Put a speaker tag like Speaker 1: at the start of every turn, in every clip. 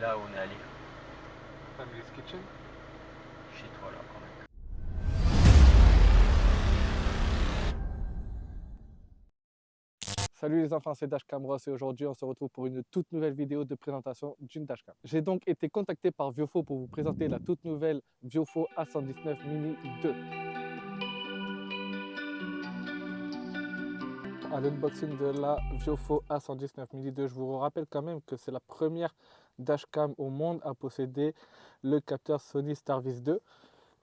Speaker 1: Là, on est allé.
Speaker 2: Family's Kitchen.
Speaker 1: Chez toi, là, quand même.
Speaker 2: Salut les enfants, c'est Dashcam Ross et aujourd'hui on se retrouve pour une toute nouvelle vidéo de présentation d'une Dashcam. J'ai donc été contacté par Viofo pour vous présenter la toute nouvelle Viofo A119 Mini 2. À l'unboxing de la Viofo A119 Mini 2, je vous rappelle quand même que c'est la première Dashcam au monde à posséder le capteur Sony Starvis 2.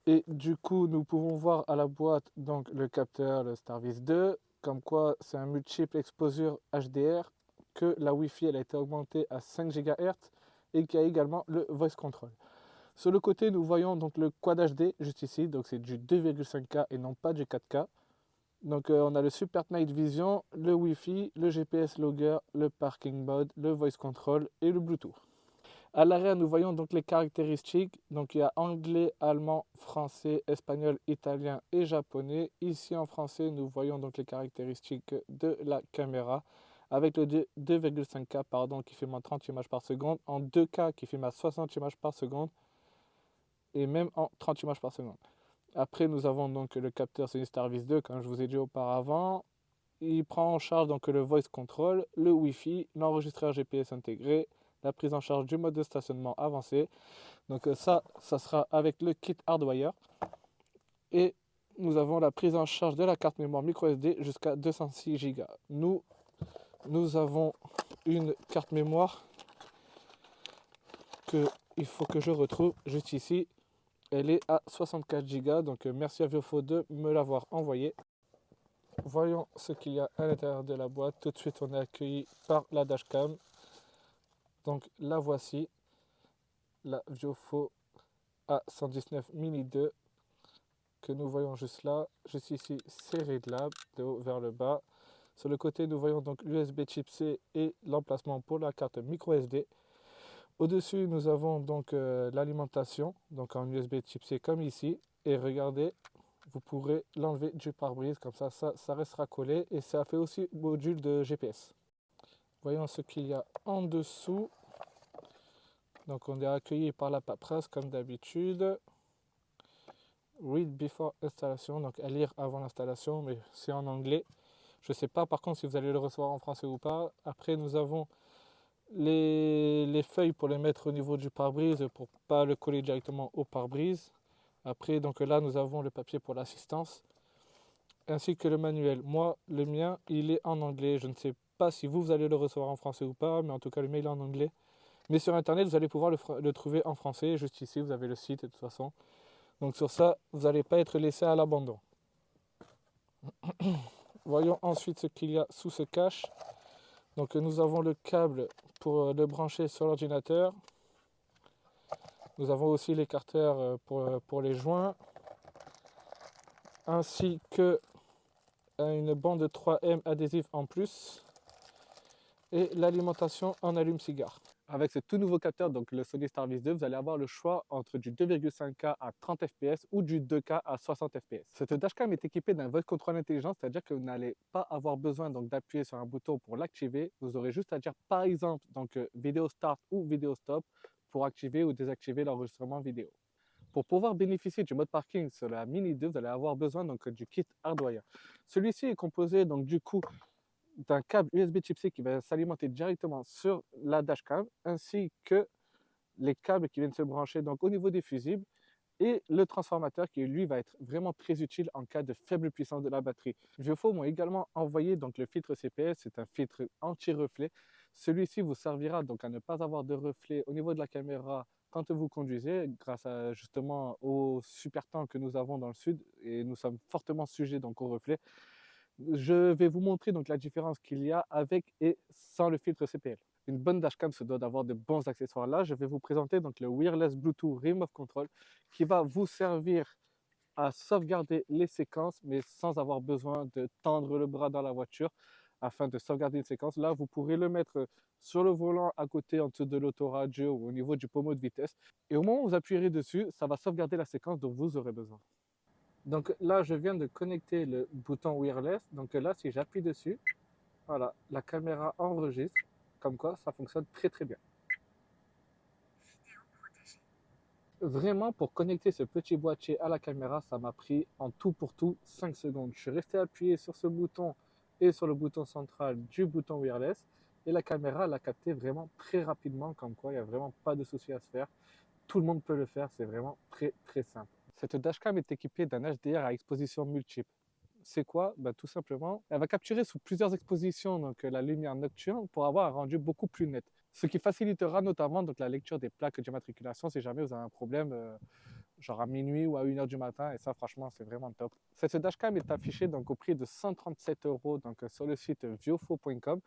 Speaker 2: Et du coup, nous pouvons voir à la boîte donc le capteur, le Starvis 2, comme quoi c'est un multiple exposure HDR, que la Wi-Fi elle a été augmentée à 5 GHz et qu'il y a également le voice control. Sur le côté, nous voyons donc le Quad HD juste ici, donc c'est du 2,5K et non pas du 4K. Donc on a le Super Night Vision, le Wi-Fi, le GPS Logger, le Parking Mode, le voice control et le Bluetooth. À l'arrière, nous voyons donc les caractéristiques. Donc il y a anglais, allemand, français, espagnol, italien et japonais. Ici en français, nous voyons donc les caractéristiques de la caméra avec le 2,5K pardon, qui filme en 30 images par seconde, en 2K qui filme à 60 images par seconde et même en 30 images par seconde. Après, nous avons donc le capteur Sony Starvis 2, comme je vous ai dit auparavant. Il prend en charge donc le voice control, le Wi-Fi, l'enregistreur GPS intégré, la prise en charge du mode de stationnement avancé. Donc ça sera avec le kit Hardwire. Et nous avons la prise en charge de la carte mémoire microSD jusqu'à 206 Go. Nous avons une carte mémoire qu'il faut que je retrouve juste ici. Elle est à 64 Go. Donc merci à Viofo de me l'avoir envoyée. Voyons ce qu'il y a à l'intérieur de la boîte. Tout de suite, on est accueilli par la dashcam. Donc la voici, la Viofo A119 Mini 2 que nous voyons juste là. Juste ici, c'est réglable de haut vers le bas. Sur le côté, nous voyons donc l'USB type C et l'emplacement pour la carte micro SD. Au-dessus, nous avons donc l'alimentation, donc en USB type C comme ici. Et regardez, vous pourrez l'enlever du pare-brise, comme ça restera collé. Et ça fait aussi module de GPS. Voyons ce qu'il y a en dessous. Donc on est accueilli par la paperasse comme d'habitude. Read before installation, donc à lire avant l'installation, mais c'est en anglais. Je ne sais pas par contre si vous allez le recevoir en français ou pas. Après nous avons les feuilles pour les mettre au niveau du pare-brise pour ne pas le coller directement au pare-brise. Après donc là nous avons le papier pour l'assistance ainsi que le manuel. Moi le mien il est en anglais. Je ne sais pas si vous allez le recevoir en français ou pas, mais en tout cas le mail est en anglais. Mais sur internet vous allez pouvoir le trouver en français. Juste ici vous avez le site de toute façon. Donc sur ça vous n'allez pas être laissé à l'abandon. Voyons ensuite ce qu'il y a sous ce cache. Donc nous avons le câble pour le brancher sur l'ordinateur. Nous avons aussi l'écarteur pour les joints, ainsi que une bande 3M adhésive en plus et l'alimentation en allume-cigare. Avec ce tout nouveau capteur, donc le Sony Starvis 2, vous allez avoir le choix entre du 2,5K à 30 fps ou du 2K à 60 fps. Cette dashcam est équipée d'un voice control intelligent, c'est-à-dire que vous n'allez pas avoir besoin d'appuyer sur un bouton pour l'activer. Vous aurez juste à dire par exemple vidéo start ou vidéo stop pour activer ou désactiver l'enregistrement vidéo. Pour pouvoir bénéficier du mode parking sur la Mini 2, vous allez avoir besoin du kit Hardwire. Celui-ci est composé du coup d'un câble USB type C qui va s'alimenter directement sur la dashcam, ainsi que les câbles qui viennent se brancher donc au niveau des fusibles et le transformateur qui lui va être vraiment très utile en cas de faible puissance de la batterie. Viofo m'a également envoyé donc le filtre CPS, c'est un filtre anti-reflet. Celui-ci vous servira donc à ne pas avoir de reflet au niveau de la caméra quand vous conduisez, grâce justement au super temps que nous avons dans le sud et nous sommes fortement sujets donc au reflet. Je vais vous montrer donc la différence qu'il y a avec et sans le filtre CPL. Une bonne dashcam se doit d'avoir de bons accessoires. Là, je vais vous présenter donc le Wireless Bluetooth Remote Control qui va vous servir à sauvegarder les séquences, mais sans avoir besoin de tendre le bras dans la voiture afin de sauvegarder une séquence. Là, vous pourrez le mettre sur le volant à côté, en dessous de l'autoradio ou au niveau du pommeau de vitesse. Et au moment où vous appuierez dessus, ça va sauvegarder la séquence dont vous aurez besoin. Donc là, je viens de connecter le bouton wireless. Donc là, si j'appuie dessus, voilà, la caméra enregistre. Comme quoi, ça fonctionne très très bien. Vraiment, pour connecter ce petit boîtier à la caméra, ça m'a pris en tout pour tout 5 secondes. Je suis resté appuyé sur ce bouton et sur le bouton central du bouton wireless et la caméra l'a capté vraiment très rapidement, comme quoi il n'y a vraiment pas de souci à se faire. Tout le monde peut le faire, c'est vraiment très très simple. Cette dashcam est équipée d'un HDR à exposition multiple. C'est quoi? Tout simplement, elle va capturer sous plusieurs expositions donc, la lumière nocturne pour avoir un rendu beaucoup plus net. Ce qui facilitera notamment donc, la lecture des plaques d'immatriculation si jamais vous avez un problème genre à minuit ou à 1h du matin. Et ça, franchement, c'est vraiment top. Cette dashcam est affichée donc, au prix de 137 € donc, sur le site viofo.com.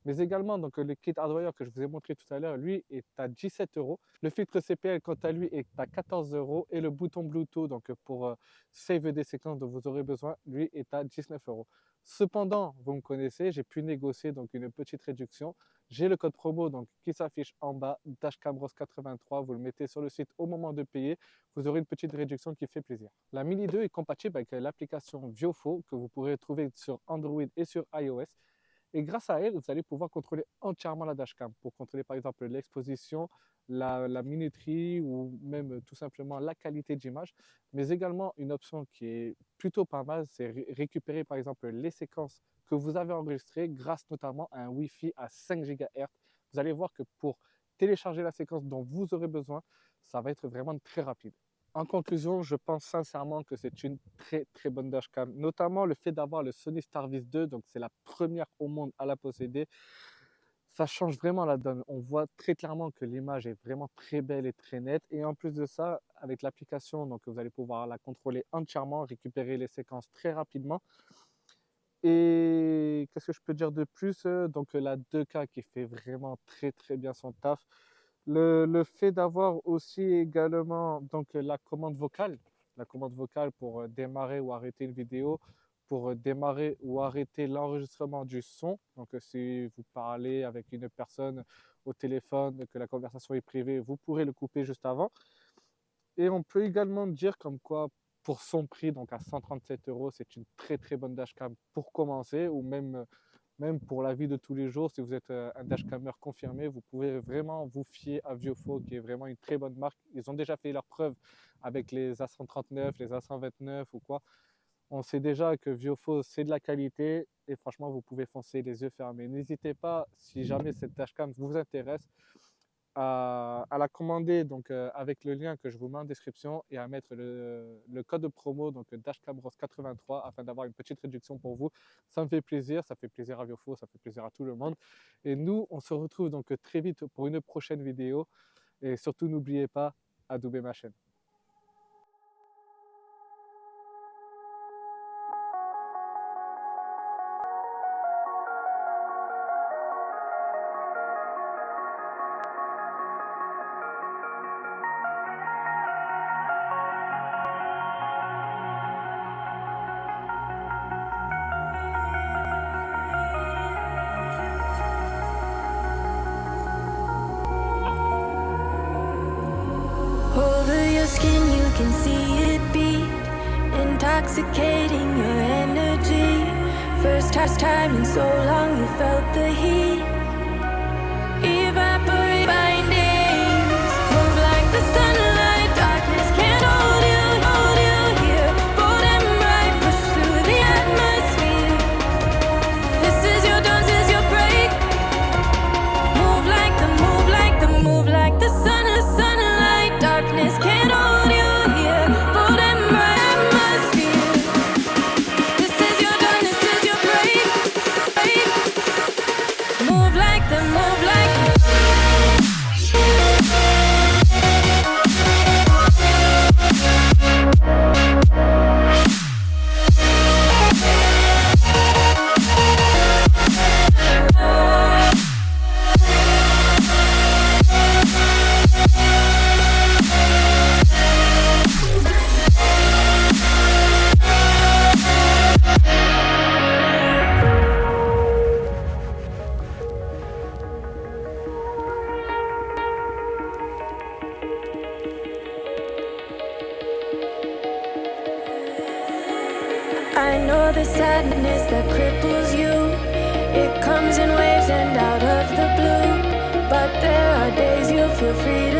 Speaker 2: Mais également, donc, le kit hardware que je vous ai montré tout à l'heure, lui, est à 17 €. Le filtre CPL, quant à lui, est à 14 €. Et le bouton Bluetooth, donc, pour save des séquences dont vous aurez besoin, lui, est à 19 €. Cependant, vous me connaissez, j'ai pu négocier donc, une petite réduction. J'ai le code promo donc, qui s'affiche en bas, dashcamros83. Vous le mettez sur le site au moment de payer. Vous aurez une petite réduction qui fait plaisir. La Mini 2 est compatible avec l'application Viofo que vous pourrez trouver sur Android et sur iOS. Et grâce à elle, vous allez pouvoir contrôler entièrement la dashcam pour contrôler par exemple l'exposition, la minuterie ou même tout simplement la qualité d'image. Mais également une option qui est plutôt pas mal, c'est récupérer par exemple les séquences que vous avez enregistrées grâce notamment à un Wi-Fi à 5 GHz. Vous allez voir que pour télécharger la séquence dont vous aurez besoin, ça va être vraiment très rapide. En conclusion, je pense sincèrement que c'est une très très bonne dashcam, notamment le fait d'avoir le Sony Starvis 2, donc c'est la première au monde à la posséder. Ça change vraiment la donne. On voit très clairement que l'image est vraiment très belle et très nette. Et en plus de ça, avec l'application, donc vous allez pouvoir la contrôler entièrement, récupérer les séquences très rapidement. Et qu'est-ce que je peux dire de plus? Donc la 2K qui fait vraiment très très bien son taf. Le fait d'avoir aussi également donc, la commande vocale pour démarrer ou arrêter une vidéo, pour démarrer ou arrêter l'enregistrement du son. Donc si vous parlez avec une personne au téléphone, que la conversation est privée, vous pourrez le couper juste avant. Et on peut également dire comme quoi pour son prix, donc à 137 €, c'est une très très bonne dashcam pour commencer ou même pour la vie de tous les jours. Si vous êtes un dashcammer confirmé, vous pouvez vraiment vous fier à Viofo, qui est vraiment une très bonne marque. Ils ont déjà fait leurs preuves avec les A139, les A129 ou quoi. On sait déjà que Viofo, c'est de la qualité et franchement, vous pouvez foncer les yeux fermés. N'hésitez pas, si jamais cette dashcam vous intéresse, à la commander donc, avec le lien que je vous mets en description et à mettre le code de promo donc dashcamros83 afin d'avoir une petite réduction pour vous. Ça me fait plaisir, ça fait plaisir à Viofo, ça fait plaisir à tout le monde. Et nous, on se retrouve donc très vite pour une prochaine vidéo. Et surtout, n'oubliez pas, adobez ma chaîne.
Speaker 3: Skin, you can see it beat, intoxicating your energy. First time in so long you felt the heat. Evaporate bindings, move like the sunlight. Darkness can't hold you here. Bold and bright, push through the atmosphere. This is your dance, this is your break. Move like the sunlight. Darkness can't hold you here. Bold and bright atmosphere. This is your dance, this is your break. Move like the I know the sadness that cripples you. It comes in waves and out of the blue. But there are days you feel free